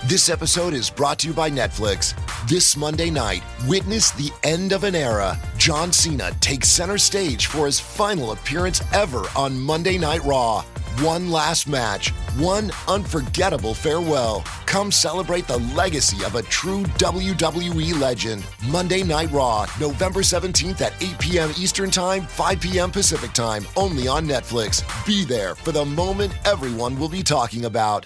This episode is brought to you by Netflix. This Monday night, witness the end of an era. John Cena takes center stage for his final appearance ever on Monday Night Raw. One last match, one unforgettable farewell. Come celebrate the legacy of a true WWE legend. Monday Night Raw, November 17th at 8 p.m. Eastern Time, 5 p.m. Pacific Time, only on Netflix. Be there for the moment everyone will be talking about.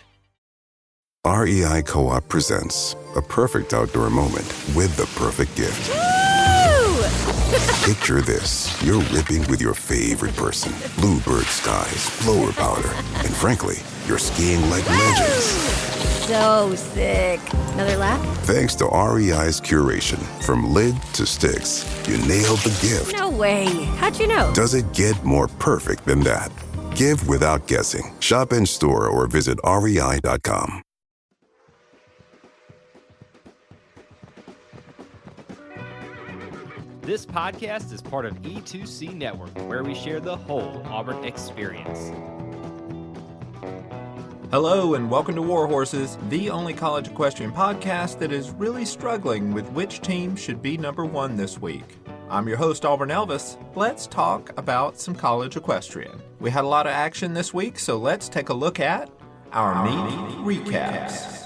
REI Co-op presents a perfect outdoor moment with the perfect gift. Picture this. You're ripping with your favorite person. Bluebird skies, blower powder, and frankly, you're skiing like legends. So sick. Another lap? Thanks to REI's curation, from lid to sticks, you nailed the gift. No way. How'd you know? Does it get more perfect than that? Give without guessing. Shop in store or visit rei.com. This podcast is part of E2C Network, where we share the whole Auburn experience. Hello and welcome to War Horses, the only college equestrian podcast that is really struggling with which team should be number one this week. I'm your host, Auburn Elvis. Let's talk about some college equestrian. We had a lot of action this week, so let's take a look at our meet recaps.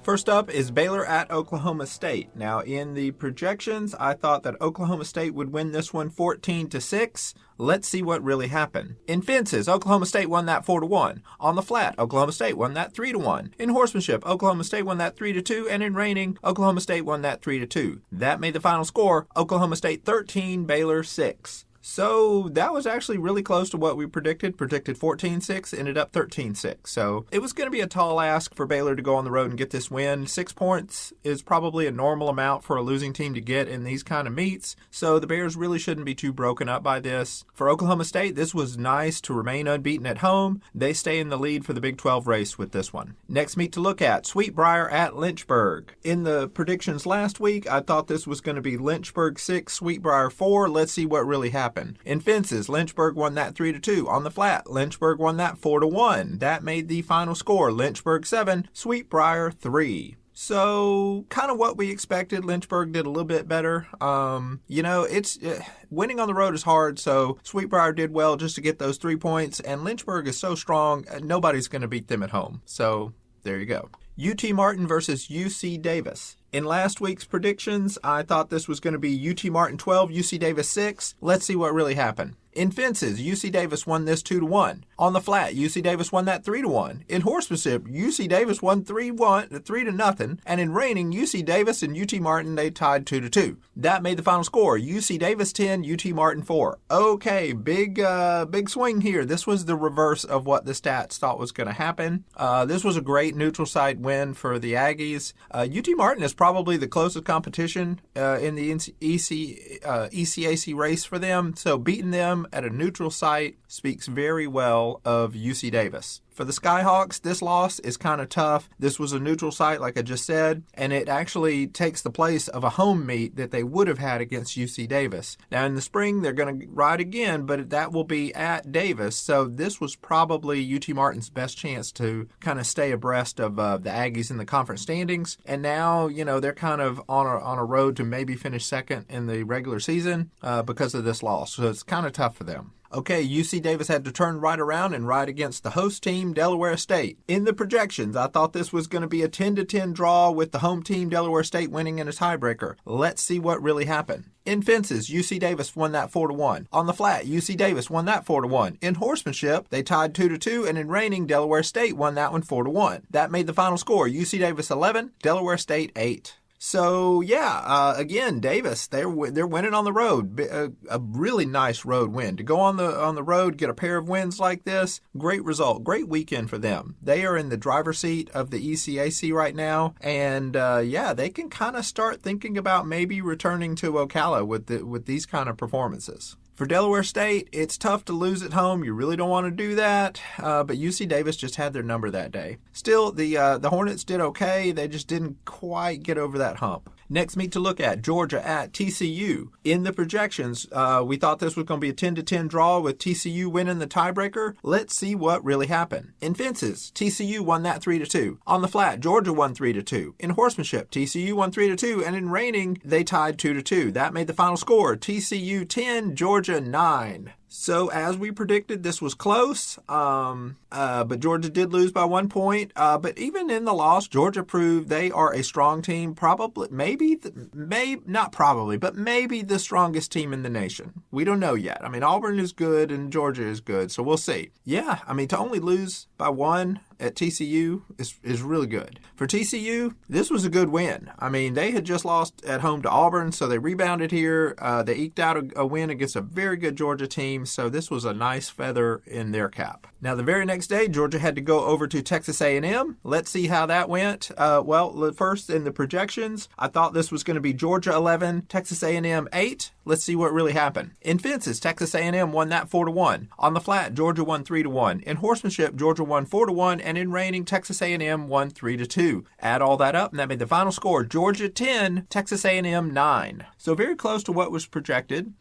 First up is Baylor at Oklahoma State. Now, in the projections, I thought that Oklahoma State would win this one 14-6. Let's see what really happened. In fences, Oklahoma State won that 4-1. On the flat, Oklahoma State won that 3-1. In horsemanship, Oklahoma State won that 3-2, and in reining, Oklahoma State won that 3-2. That made the final score Oklahoma State 13, Baylor 6. So that was actually really close to what we predicted. Predicted 14-6, ended up 13-6. So it was going to be a tall ask for Baylor to go on the road and get this win. 6 points is probably a normal amount for a losing team to get in these kind of meets. So the Bears really shouldn't be too broken up by this. For Oklahoma State, this was nice to remain unbeaten at home. They stay in the lead for the Big 12 race with this one. Next meet to look at, Sweetbriar at Lynchburg. In the predictions last week, I thought this was going to be Lynchburg 6, Sweetbriar 4. Let's see what really happened. In fences, Lynchburg won that 3-2. On the flat, Lynchburg won that 4-1. That made the final score Lynchburg 7, Sweetbriar 3. So, kind of what we expected. Lynchburg did a little bit better. It's winning on the road is hard, so Sweetbriar did well just to get those 3 points, and Lynchburg is so strong, nobody's going to beat them at home. So, there you go. UT Martin versus UC Davis. In last week's predictions, I thought this was going to be UT Martin 12, UC Davis 6. Let's see what really happened. In fences, UC Davis won this 2-1. On the flat, UC Davis won that 3-1. In horsemanship, UC Davis won 3-0. And in reining, UC Davis and UT Martin, they tied 2-2. That made the final score UC Davis 10, UT Martin 4. Okay, big swing here. This was the reverse of what the stats thought was going to happen. This was a great neutral site win for the Aggies. UT Martin is probably the closest competition in the ECAC race for them. So beating them at a neutral site speaks very well of UC Davis. For the Skyhawks, this loss is kind of tough. This was a neutral site, like I just said, and it actually takes the place of a home meet that they would have had against UC Davis. Now, in the spring, they're going to ride again, but that will be at Davis. So this was probably UT Martin's best chance to kind of stay abreast of the Aggies in the conference standings. And now, they're kind of on a road to maybe finish second in the regular season because of this loss. So it's kind of tough for them. Okay, UC Davis had to turn right around and ride against the host team, Delaware State. In the projections, I thought this was going to be a 10-10 draw with the home team, Delaware State, winning in a tiebreaker. Let's see what really happened. In fences, UC Davis won that 4-1. On the flat, UC Davis won that 4-1. In horsemanship, they tied 2-2, and in reining, Delaware State won that one 4-1. That made the final score UC Davis 11, Delaware State 8. So, again, Davis, they're winning on the road. A really nice road win. To go on the road, get a pair of wins like this, great result. Great weekend for them. They are in the driver's seat of the ECAC right now. And, they can kind of start thinking about maybe returning to Ocala with these kind of performances. For Delaware State, it's tough to lose at home. You really don't want to do that, but UC Davis just had their number that day. Still, the Hornets did okay. They just didn't quite get over that hump. Next meet to look at, Georgia at TCU. In the projections, we thought this was going to be a 10-10 draw with TCU winning the tiebreaker. Let's see what really happened. In fences, TCU won that 3-2. On the flat, Georgia won 3-2. In horsemanship, TCU won 3-2, and in reining, they tied 2-2. That made the final score TCU 10, Georgia 9. So as we predicted, this was close, but Georgia did lose by 1 point. But even in the loss, Georgia proved they are a strong team, maybe the strongest team in the nation. We don't know yet. I mean, Auburn is good and Georgia is good, so we'll see. Yeah, I mean, to only lose by 1 at TCU is really good. For TCU, this was a good win. I mean, they had just lost at home to Auburn, so they rebounded here. They eked out a win against a very good Georgia team, so this was a nice feather in their cap. Now, the very next day, Georgia had to go over to Texas A&M. Let's see how that went. Well, first in the projections, I thought this was going to be Georgia 11, Texas A&M 8. Let's see what really happened. In fences, Texas A&M won that 4-1. On the flat, Georgia won 3-1. In horsemanship, Georgia won 4-1, and in reining, Texas A&M won 3-2. Add all that up, and that made the final score Georgia 10, Texas A&M 9. So very close to what was projected.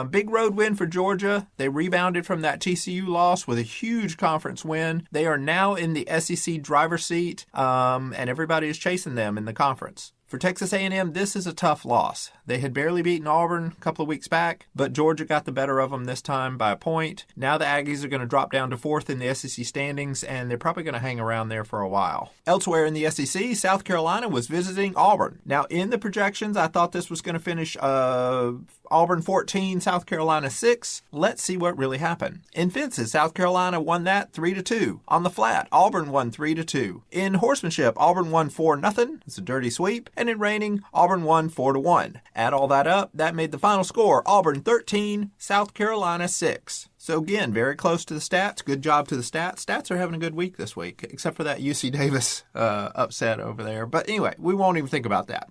Big road win for Georgia. They rebounded from that TCU loss with a huge conference win. They are now in the SEC driver's seat, and everybody is chasing them in the conference. For Texas A&M, this is a tough loss. They had barely beaten Auburn a couple of weeks back, but Georgia got the better of them this time by a point. Now the Aggies are going to drop down to 4th in the SEC standings, and they're probably going to hang around there for a while. Elsewhere in the SEC, South Carolina was visiting Auburn. Now, in the projections, I thought this was going to finish Auburn 14, South Carolina 6. Let's see what really happened. In fences, South Carolina won that 3-2. On the flat, Auburn won 3-2. In horsemanship, Auburn won 4-0. It's a dirty sweep. And in reining, Auburn won 4-1. Add all that up, that made the final score Auburn 13, South Carolina 6. So again, very close to the stats. Good job to the stats. Stats are having a good week this week, except for that UC Davis upset over there. But anyway, we won't even think about that.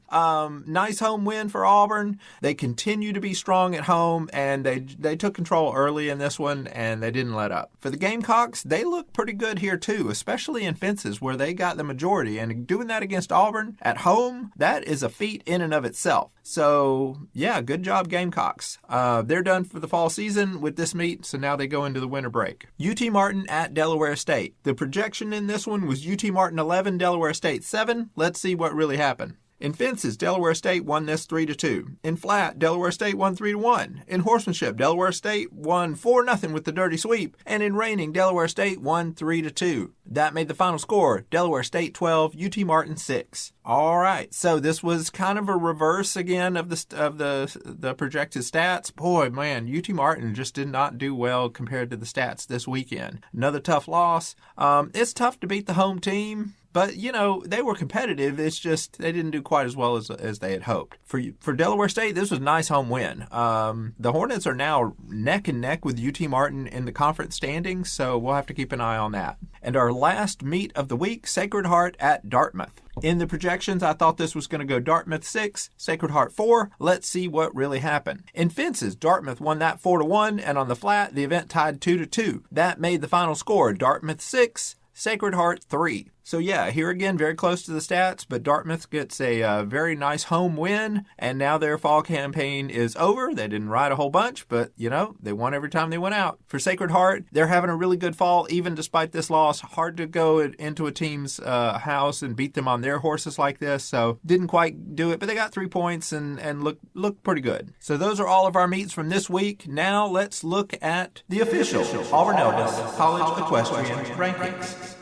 Nice home win for Auburn. They continue to be strong at home, and they took control early in this one, and they didn't let up. For the Gamecocks, they look pretty good here too, especially in fences where they got the majority. And doing that against Auburn at home, that is a feat in and of itself. So yeah, good job Gamecocks. They're done for the fall season with this meet, so now they go into the winter break. UT Martin at Delaware State. The projection in this one was UT Martin 11, Delaware State 7. Let's see what really happened. In fences, Delaware State won this 3-2. In flat, Delaware State won 3-1. In horsemanship, Delaware State won 4-0 with the dirty sweep. And in reining, Delaware State won 3-2. That made the final score Delaware State 12, UT Martin 6. All right, so this was kind of a reverse again of the projected stats. Boy, man, UT Martin just did not do well compared to the stats this weekend. Another tough loss. It's tough to beat the home team. But, you know, they were competitive. It's just they didn't do quite as well as they had hoped. For Delaware State, this was a nice home win. The Hornets are now neck and neck with UT Martin in the conference standings, so we'll have to keep an eye on that. And our last meet of the week, Sacred Heart at Dartmouth. In the projections, I thought this was going to go Dartmouth 6, Sacred Heart 4. Let's see what really happened. In fences, Dartmouth won that 4-1, and on the flat, the event tied 2-2. That made the final score Dartmouth 6, Sacred Heart 3. So yeah, here again, very close to the stats, but Dartmouth gets a very nice home win, and now their fall campaign is over. They didn't ride a whole bunch, but, you know, they won every time they went out. For Sacred Heart, they're having a really good fall, even despite this loss. Hard to go into a team's house and beat them on their horses like this, so didn't quite do it, but they got 3 points and look pretty good. So those are all of our meets from this week. Now let's look at the official Auburn Elvis College Equestrian rankings.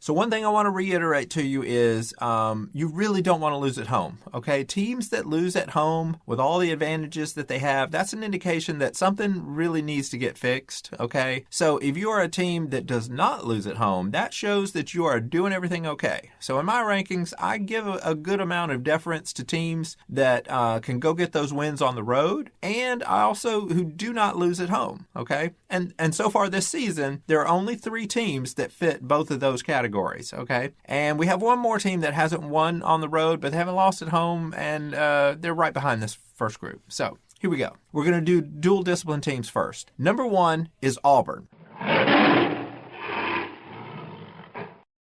So one thing I want to reiterate to you is you really don't want to lose at home, okay? Teams that lose at home with all the advantages that they have, that's an indication that something really needs to get fixed, okay? So if you are a team that does not lose at home, that shows that you are doing everything okay. So in my rankings, I give a good amount of deference to teams that can go get those wins on the road, and I also who do not lose at home, okay? And so far this season, there are only 3 teams that fit both of those categories. Okay, and we have one more team that hasn't won on the road, but they haven't lost at home, and they're right behind this first group. So here we go. We're going to do dual discipline teams first. Number 1 is Auburn,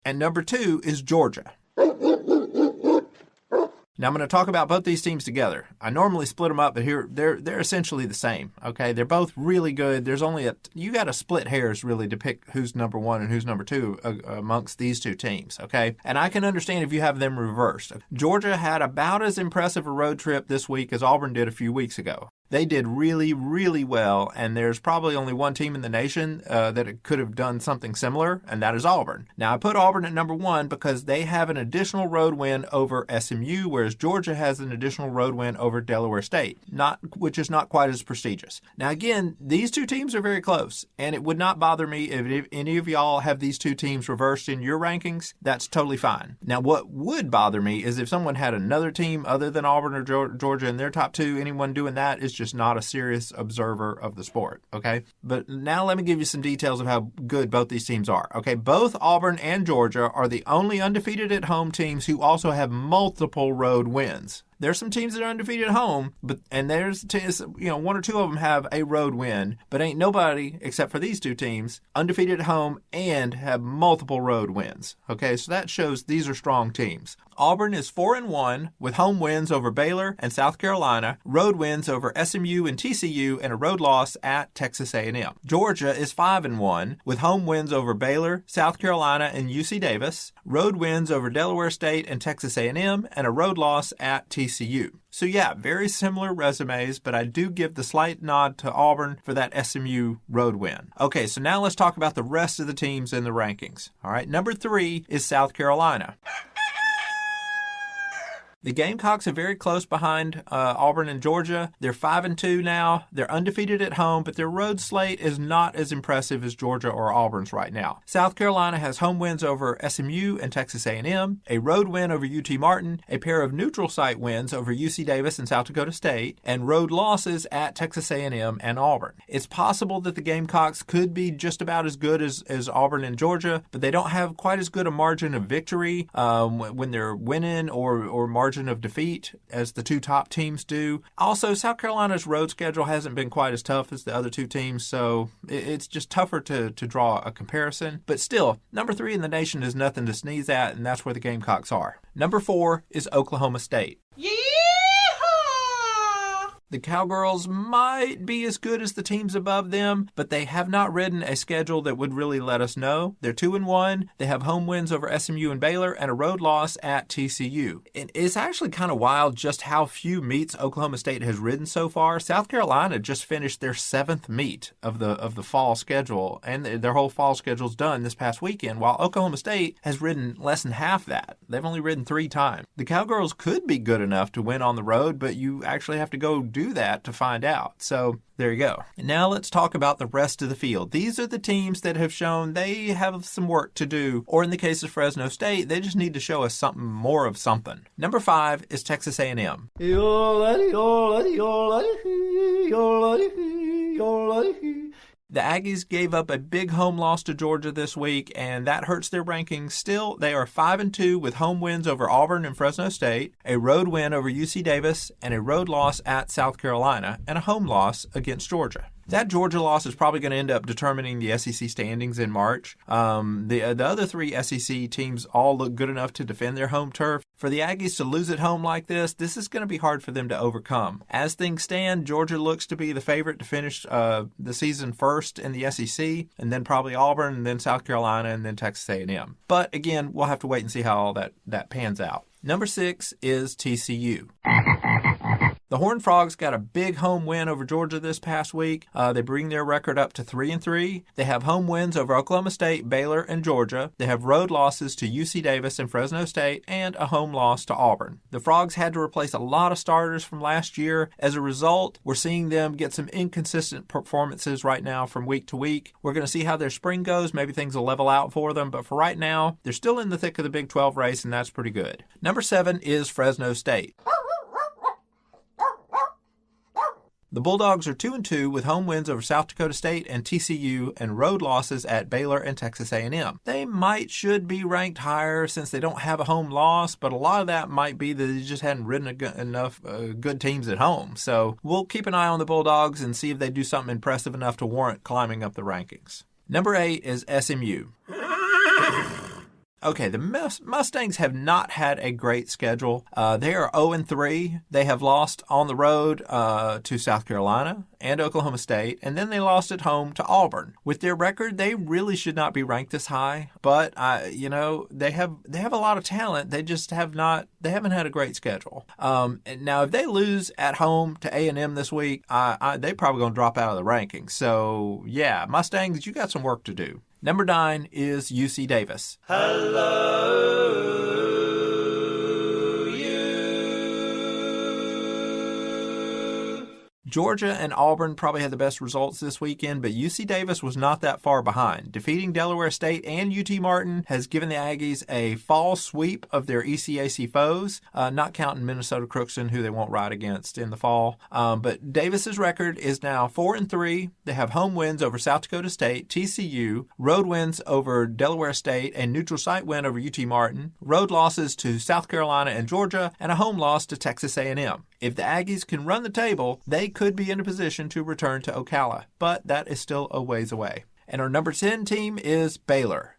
and number 2 is Georgia. Now I'm going to talk about both these teams together. I normally split them up, but here they're essentially the same. Okay, they're both really good. There's only you got to split hairs really to pick who's number one and who's number two amongst these two teams. Okay, and I can understand if you have them reversed. Georgia had about as impressive a road trip this week as Auburn did a few weeks ago. They did really, really well, and there's probably only one team in the nation that could have done something similar, and that is Auburn. Now, I put Auburn at number one because they have an additional road win over SMU, whereas Georgia has an additional road win over Delaware State, which is not quite as prestigious. Now, again, these two teams are very close, and it would not bother me if any of y'all have these two teams reversed in your rankings. That's totally fine. Now, what would bother me is if someone had another team other than Auburn or Georgia in their top two. Anyone doing that is just not a serious observer of the sport, okay? But now let me give you some details of how good both these teams are, okay? Both Auburn and Georgia are the only undefeated at home teams who also have multiple road wins. There's some teams that are undefeated at home, and there's one or two of them have a road win, but ain't nobody except for these two teams undefeated at home and have multiple road wins. Okay, so that shows these are strong teams. Auburn is 4-1 with home wins over Baylor and South Carolina, road wins over SMU and TCU, and a road loss at Texas A&M. Georgia is 5-1 with home wins over Baylor, South Carolina, and UC Davis, road wins over Delaware State and Texas A&M, and a road loss at TCU. So yeah, very similar resumes, but I do give the slight nod to Auburn for that SMU road win. Okay, so now let's talk about the rest of the teams in the rankings. All right, number 3 is South Carolina. The Gamecocks are very close behind Auburn and Georgia. They're 5-2 now. They're undefeated at home, but their road slate is not as impressive as Georgia or Auburn's right now. South Carolina has home wins over SMU and Texas A&M, a road win over UT Martin, a pair of neutral site wins over UC Davis and South Dakota State, and road losses at Texas A&M and Auburn. It's possible that the Gamecocks could be just about as good as Auburn and Georgia, but they don't have quite as good a margin of victory when they're winning or margin of defeat as the two top teams do. Also, South Carolina's road schedule hasn't been quite as tough as the other two teams, so it's just tougher to draw a comparison. But still, number 3 in the nation is nothing to sneeze at, and that's where the Gamecocks are. Number 4 is Oklahoma State. The Cowgirls might be as good as the teams above them, but they have not ridden a schedule that would really let us know. They're 2-1. They have home wins over SMU and Baylor and a road loss at TCU. It's actually kind of wild just how few meets Oklahoma State has ridden so far. South Carolina just finished their 7th meet of the fall schedule, and their whole fall schedule's done this past weekend, while Oklahoma State has ridden less than half that. They've only ridden 3 times. The Cowgirls could be good enough to win on the road, but you actually have to go do that to find out. So there you go. And now let's talk about the rest of the field. These are the teams that have shown they have some work to do, or in the case of Fresno State, they just need to show us something more of something. Number 5 is Texas A&M. The Aggies gave up a big home loss to Georgia this week, and that hurts their rankings. Still, they are 5-2 with home wins over Auburn and Fresno State, a road win over UC Davis, and a road loss at South Carolina, and a home loss against Georgia. That Georgia loss is probably going to end up determining the SEC standings in March. The other 3 SEC teams all look good enough to defend their home turf. For the Aggies to lose at home like this is going to be hard for them to overcome. As things stand, Georgia looks to be the favorite to finish the season first in the SEC, and then probably Auburn, and then South Carolina, and then Texas A&M. But again, we'll have to wait and see how all that pans out. Number 6 is TCU. The Horned Frogs got a big home win over Georgia this past week. They bring their record up to 3-3. They have home wins over Oklahoma State, Baylor, and Georgia. They have road losses to UC Davis and Fresno State, and a home loss to Auburn. The Frogs had to replace a lot of starters from last year. As a result, we're seeing them get some inconsistent performances right now from week to week. We're going to see how their spring goes. Maybe things will level out for them, but for right now, they're still in the thick of the Big 12 race, and that's pretty good. Number 7 is Fresno State. The Bulldogs are 2-2 with home wins over South Dakota State and TCU and road losses at Baylor and Texas A&M. They should be ranked higher since they don't have a home loss, but a lot of that might be that they just hadn't ridden enough good teams at home. So we'll keep an eye on the Bulldogs and see if they do something impressive enough to warrant climbing up the rankings. Number 8 is SMU. Okay, the Mustangs have not had a great schedule. They are 0-3. They have lost on the road to South Carolina and Oklahoma State, and then they lost at home to Auburn. With their record, they really should not be ranked this high, but they have a lot of talent. They just haven't had a great schedule. Now, if they lose at home to A&M this week, they're probably going to drop out of the rankings. So, yeah, Mustangs, you got some work to do. Number 9 is UC Davis. Georgia and Auburn probably had the best results this weekend, but UC Davis was not that far behind. Defeating Delaware State and UT Martin has given the Aggies a fall sweep of their ECAC foes, not counting Minnesota Crookston, who they won't ride against in the fall. But Davis's record is now 4-3. They have home wins over South Dakota State, TCU, road wins over Delaware State, and neutral site win over UT Martin, road losses to South Carolina and Georgia, and a home loss to Texas A&M. If the Aggies can run the table, they could be in a position to return to Ocala, but that is still a ways away. And our number 10 team is Baylor.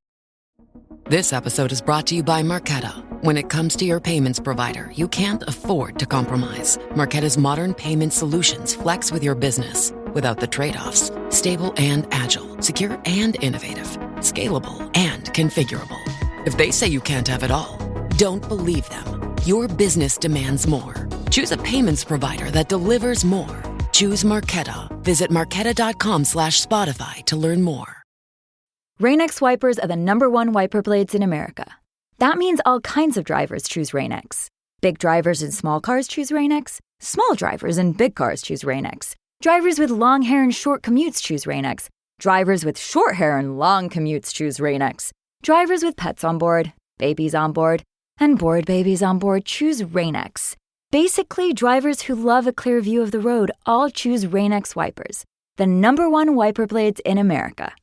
This episode is brought to you by Marqeta. When it comes to your payments provider, you can't afford to compromise. Marqeta's modern payment solutions flex with your business without the trade-offs. Stable and agile, secure and innovative, scalable and configurable. If they say you can't have it all, don't believe them. Your business demands more. Choose a payments provider that delivers more. Choose Marqeta. Visit Marqeta.com/Spotify to learn more. Rain-X wipers are the #1 wiper blades in America. That means all kinds of drivers choose Rain-X. Big drivers in small cars choose Rain-X. Small drivers in big cars choose Rain-X. Drivers with long hair and short commutes choose Rain-X. Drivers with short hair and long commutes choose Rain-X. Drivers with pets on board, babies on board, and bored babies on board choose Rain-X. Basically, drivers who love a clear view of the road all choose Rain-X wipers, the #1 wiper blades in America.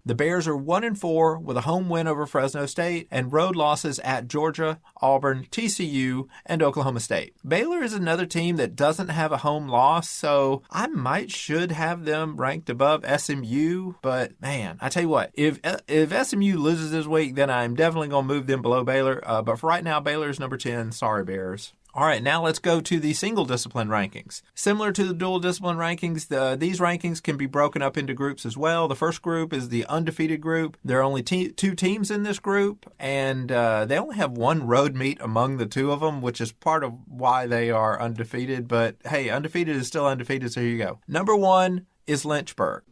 The Bears are 1-4 with a home win over Fresno State and road losses at Georgia, Auburn, TCU, and Oklahoma State. Baylor is another team that doesn't have a home loss, so I should have them ranked above SMU, but man, I tell you what, if SMU loses this week, then I'm definitely going to move them below Baylor, but for right now, Baylor is number 10. Sorry, Bears. All right, now let's go to the single discipline rankings. Similar to the dual discipline rankings, these rankings can be broken up into groups as well. The first group is the undefeated group. There are only 2 teams in this group, and they only have one road meet among the 2 of them, which is part of why they are undefeated. But hey, undefeated is still undefeated, so here you go. Number 1 is Lynchburg.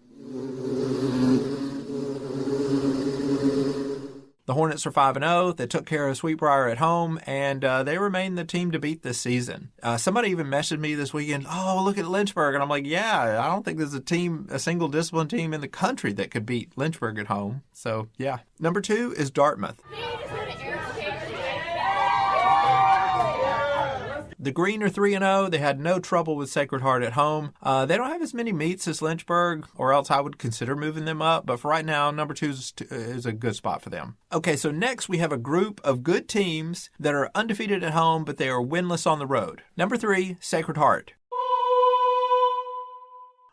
The Hornets are 5-0. They took care of Sweetbriar at home, and they remain the team to beat this season. Somebody even messaged me this weekend, oh, look at Lynchburg. And I'm like, yeah, I don't think there's a single discipline team in the country that could beat Lynchburg at home. So, yeah. Number 2 is Dartmouth. The Green are 3-0. They had no trouble with Sacred Heart at home. They don't have as many meets as Lynchburg, or else I would consider moving them up. But for right now, number 2 is a good spot for them. Okay, so next we have a group of good teams that are undefeated at home, but they are winless on the road. Number 3, Sacred Heart.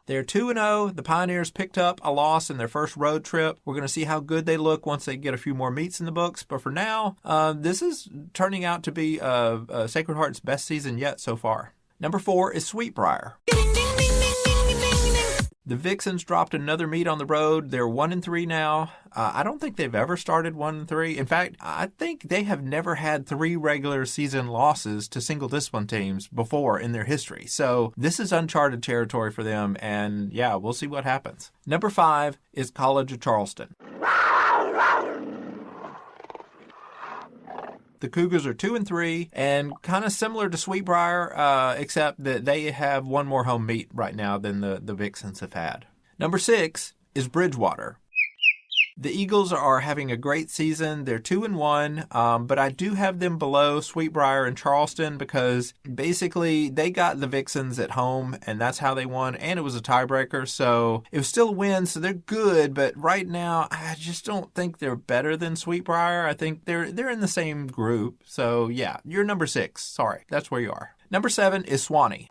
They're 2-0. The Pioneers picked up a loss in their first road trip. We're going to see how good they look once they get a few more meets in the books. But for now, this is turning out to be Sacred Heart's best season yet so far. Number 4 is Sweetbriar. The Vixens dropped another meet on the road. They're 1-3 now. I don't think they've ever started 1-3. In fact, I think they have never had 3 regular season losses to single discipline teams before in their history. So this is uncharted territory for them, and yeah, we'll see what happens. Number 5 is College of Charleston. The Cougars are 2-3 and kind of similar to Sweetbriar, except that they have one more home meet right now than the Vixens have had. Number 6 is Bridgewater. The Eagles are having a great season. They're 2-1, but I do have them below Sweetbriar and Charleston because basically they got the Vixens at home, and that's how they won, and it was a tiebreaker, so it was still a win, so they're good, but right now I just don't think they're better than Sweetbriar. I think they're in the same group, so yeah, you're number 6. Sorry, that's where you are. Number 7 is Swanee.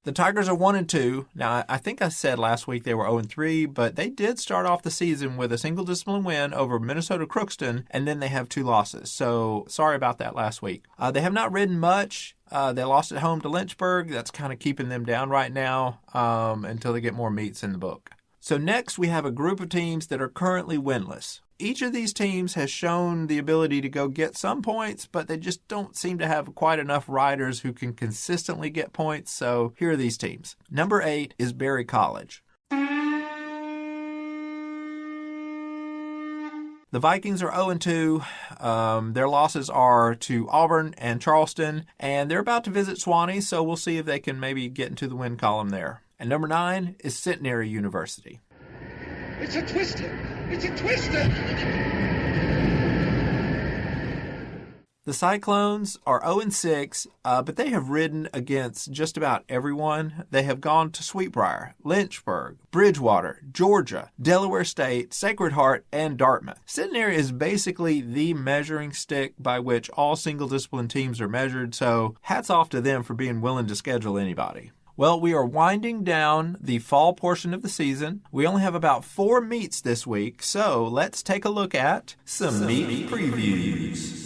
The Tigers are 1-2. Now, I think I said last week they were 0-3, but they did start off the season with a single discipline win over Minnesota Crookston, and then they have 2 losses. So sorry about that last week. They have not ridden much. They lost at home to Lynchburg. That's kind of keeping them down right now until they get more meets in the book. So next we have a group of teams that are currently winless. Each of these teams has shown the ability to go get some points, but they just don't seem to have quite enough riders who can consistently get points. So here are these teams. Number 8 is Berry College. The Vikings are 0-2. Their losses are to Auburn and Charleston, and they're about to visit Swanee, so we'll see if they can maybe get into the win column there. And number 9 is Centenary University. It's a twister! It's a twister! The Cyclones are 0-6, but they have ridden against just about everyone. They have gone to Sweetbriar, Lynchburg, Bridgewater, Georgia, Delaware State, Sacred Heart, and Dartmouth. Centenary is basically the measuring stick by which all single-discipline teams are measured, so hats off to them for being willing to schedule anybody. Well, we are winding down the fall portion of the season. We only have about 4 meets this week, so let's take a look at some meet previews.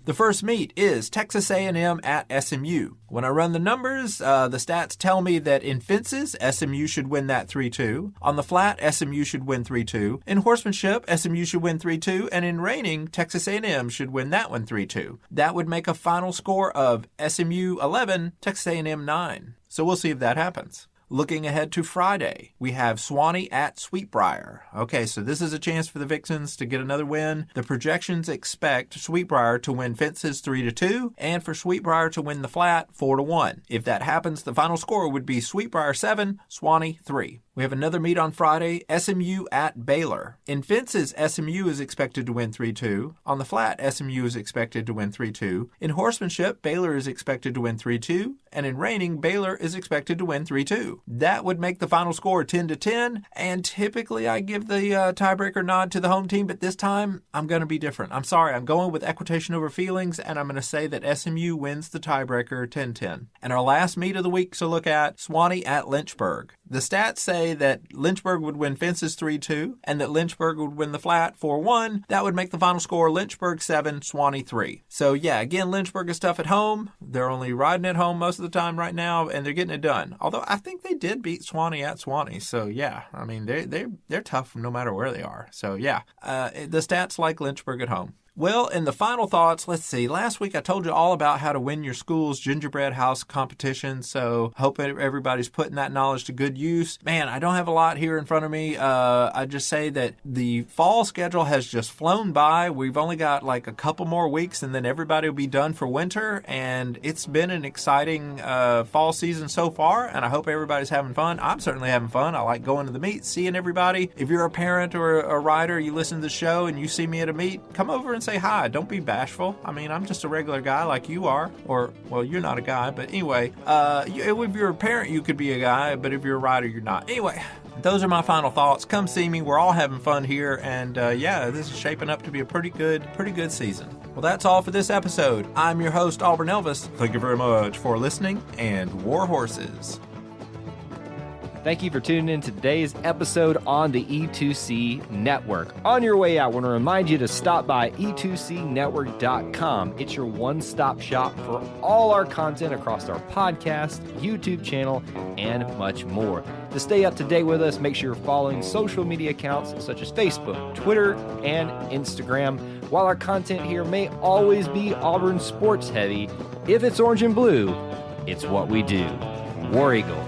The first meet is Texas A&M at SMU. When I run the numbers, the stats tell me that in fences, SMU should win that 3-2. On the flat, SMU should win 3-2. In horsemanship, SMU should win 3-2. And in reining, Texas A&M should win that one 3-2. That would make a final score of SMU 11, Texas A&M 9. So we'll see if that happens. Looking ahead to Friday, we have Swanee at Sweetbriar. Okay, so this is a chance for the Vixens to get another win. The projections expect Sweetbriar to win fences 3-2 and for Sweetbriar to win the flat 4-1. If that happens, the final score would be Sweetbriar 7, Swanee 3. We have another meet on Friday, SMU at Baylor. In fences, SMU is expected to win 3-2. On the flat, SMU is expected to win 3-2. In horsemanship, Baylor is expected to win 3-2. And in reining, Baylor is expected to win 3-2. That would make the final score 10-10. And typically I give the tiebreaker nod to the home team, but this time I'm going to be different. I'm sorry, I'm going with equitation over feelings, and I'm going to say that SMU wins the tiebreaker 10-10. And our last meet of the week to look at, Swanee at Lynchburg. The stats say that Lynchburg would win fences 3-2 and that Lynchburg would win the flat 4-1. That would make the final score Lynchburg 7, Swanee 3. So yeah, again, Lynchburg is tough at home. They're only riding at home most of the time right now, and they're getting it done. Although I think they did beat Swanee at Swanee. So yeah, I mean, they're tough no matter where they are. So yeah, the stats like Lynchburg at home. Well, in the final thoughts, let's see. Last week I told you all about how to win your school's gingerbread house competition, so hope everybody's putting that knowledge to good use. Man, I don't have a lot here in front of me. I just say that the fall schedule has just flown by. We've only got like a couple more weeks and then everybody will be done for winter, and it's been an exciting fall season so far, and I hope everybody's having fun. I'm certainly having fun. I like going to the meet, seeing everybody. If you're a parent or a rider, you listen to the show and you see me at a meet, come over and say hi. Don't be bashful. I mean, I'm just a regular guy like you are. Or, well, you're not a guy, but anyway, if you're a parent, you could be a guy, but if you're a rider, you're not. Anyway, those are my final thoughts. Come see me. We're all having fun here, and yeah, this is shaping up to be a pretty good season. Well, that's all for this episode. I'm your host, Auburn Elvis. Thank you very much for listening, and War Horses. Thank you for tuning in to today's episode on the E2C Network. On your way out, I want to remind you to stop by e2cnetwork.com. It's your one-stop shop for all our content across our podcast, YouTube channel, and much more. To stay up to date with us, make sure you're following social media accounts such as Facebook, Twitter, and Instagram. While our content here may always be Auburn sports heavy, if it's orange and blue, it's what we do. War Eagle.